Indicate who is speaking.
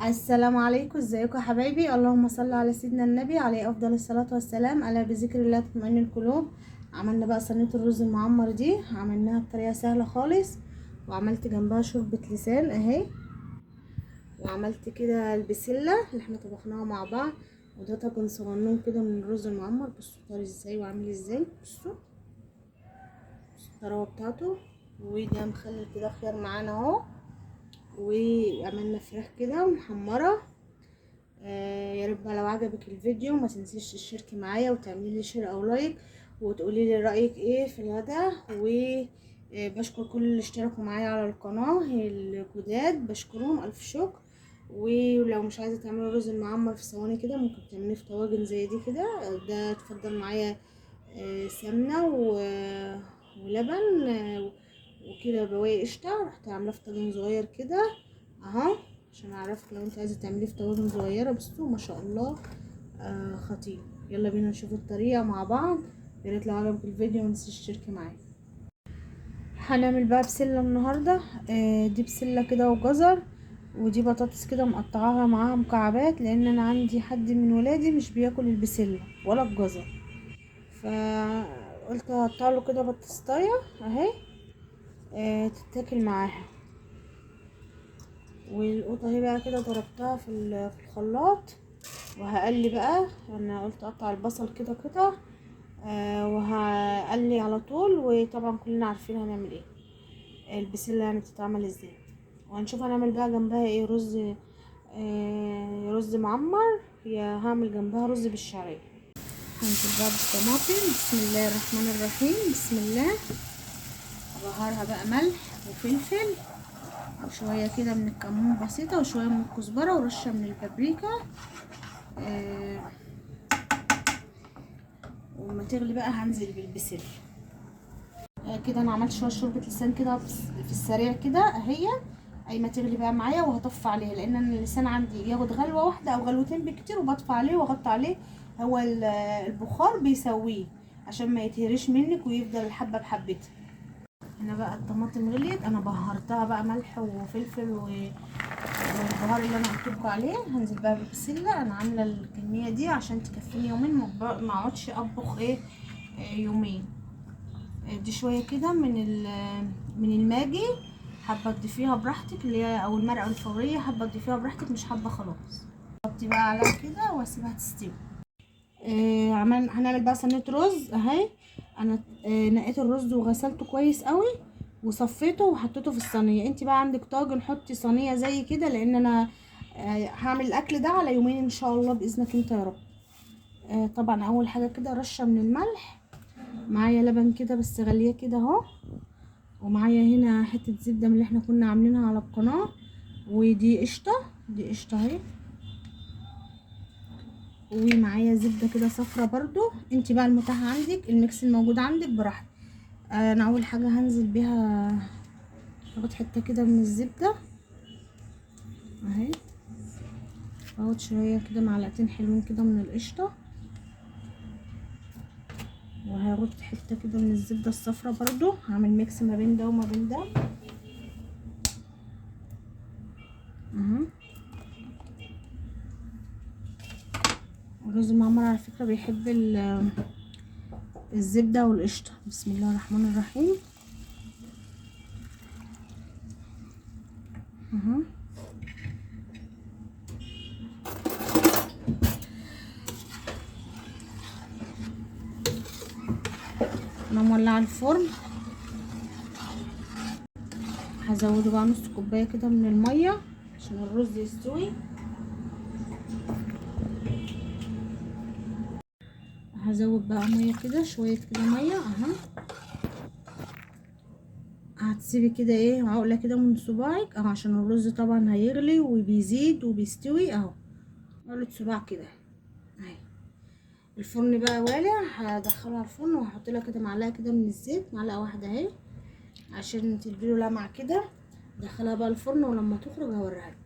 Speaker 1: السلام عليكم، ازيكم يا حبايبي؟ اللهم صل على سيدنا النبي عليه افضل الصلاه والسلام. الا بذكر الله تطمئن القلوب. عملنا بقى صينيه الرز المعمر دي، عملناها بطريقه سهله خالص، وعملت جنبها شوربه لسان اهي، وعملت كده البسله اللي احنا طبخناها مع بعض، وده طاجن صغنون كده من الرز المعمر. بصوا طاري ازاي وعامل ازاي، بصوا الطراوه بتاعته. وده مخلل كده خيار معانا اهو، وعملنا فراخ كده محمره. يا رب لو عجبك الفيديو ما تنسيش تشتركي معايا وتعملي لي شير او لايك، وتقولي لي رايك ايه في الغدا. وبشكر كل اللي اشتركوا معايا على القناه الجداد، بشكرهم الف شكر. ولو مش عايزه تعملي رز المعمر في صواني كده، ممكن تعمليه في طواجن زي دي كده. ده تفضل معايا سمنه ولبن وكده بواقي قشطه. رحت عاملاه في طاجن صغير كده اهو، عشان اعرفك لو انت عايزه تعمليه في طواجن صغيره. بصوا ما شاء الله خطير. يلا بينا نشوف الطريقه مع بعض. يا ريت لو عجبك الفيديو ما تنسيش تشتركي معايا. هنعمل بقى بسله النهارده. دي بسله كده وجزر، ودي بطاطس كده مقطعاها معاها مكعبات، لان انا عندي حد من ولادي مش بياكل البسله ولا الجزر، فقلت اقطع له كده بطاطسايه اهي تتاكل معاها. والقطه اهي بقى كده ضربتها في الخلاط، وهقلي بقى. انا قلت اقطع البصل كده قطع وهقلي على طول. وطبعا كلنا عارفين هنعمل ايه، البسله يعني بتتعمل ازاي. وهنشوف هنعمل بقى جنبها ايه، رز معمر، يا هعمل جنبها رز بالشعريه. هنزل بقى بالطماطم، بسم الله الرحمن الرحيم، بسم الله. بهارها بقى ملح وفلفل وشويه كده من الكمون بسيطه، وشويه من الكزبره، ورشه من البابريكا. وما تغلي بقى هنزل بالبسل. كده انا عملت شويه شوربه لسان كده في السريع كده اهي. اي ما تغلي بقى معايا وهطفي عليها، لان انا اللسان عندي ياخد غلوه واحده او غلوتين بكتير، وبطفي عليه واغطي عليه. هو البخار بيسويه عشان ما يتهرش منك ويفضل الحبه بحبتها. هنا بقى الطماطم غليت، انا بهرتها بقى ملح وفلفل والبهار اللي انا قلت لكم عليه. هنزل بقى بالبسله. انا عامله الكميه دي عشان تكفيني يومين، ما اقعدش اطبخ يومين. دي شويه كده من الماجي، حابه تضيفيها براحتك، اللي هي او المرقه الفوريه، حابه تضيفيها براحتك، مش حابه خلاص. حطي بقى عليها كده واسيبها تستوي. هنعمل بقى صينيه رز اهي. انا نقيت الرز وغسلته كويس قوي وصفيته وحطيته في الصينيه. انت بقى عندك طاجن حطي صينيه زي كده، لان انا هعمل الاكل ده على يومين ان شاء الله باذنك انت يا رب. طبعا اول حاجه كده رشه من الملح، معايا لبن كده بس غاليه كده اهو، ومعايا هنا حته زبده من اللي احنا كنا عاملينها على القناه، ودي قشطه، دي قشطه اهي، ومعايا زبده كده صفرة برضو. انت بقى المتاح عندك، الميكس الموجود عندك براحتك. انا اول حاجه هنزل بيها، هاخد حته كده من الزبده اهي، هاخد شويه كده معلقتين حلوين كده من القشطه، وهاخد حته كده من الزبده الصفرة برضو. هعمل ميكس ما بين ده وما بين ده اهو. الرز المعمر على فكره بيحب الزبده والقشطه. بسم الله الرحمن الرحيم اهو. انا مولعه الفرن، هزوده بقى نص كوبايه كده من الميه عشان الرز يستوي. هزود بقى ميه كده، شويه كده ميه اهو. هتسيبي كده ايه عقله كده من صباعك اهو، عشان الرز طبعا هيغلي وبيزيد وبيستوي اهو. عقله صباع كده اهي. الفرن بقى والع، هدخلها الفرن وهحط لها كده معلقه كده من الزيت، معلقه واحده اهي، عشان تديله لمعه كده. ادخلها بقى الفرن، ولما تخرج هوريها لكم.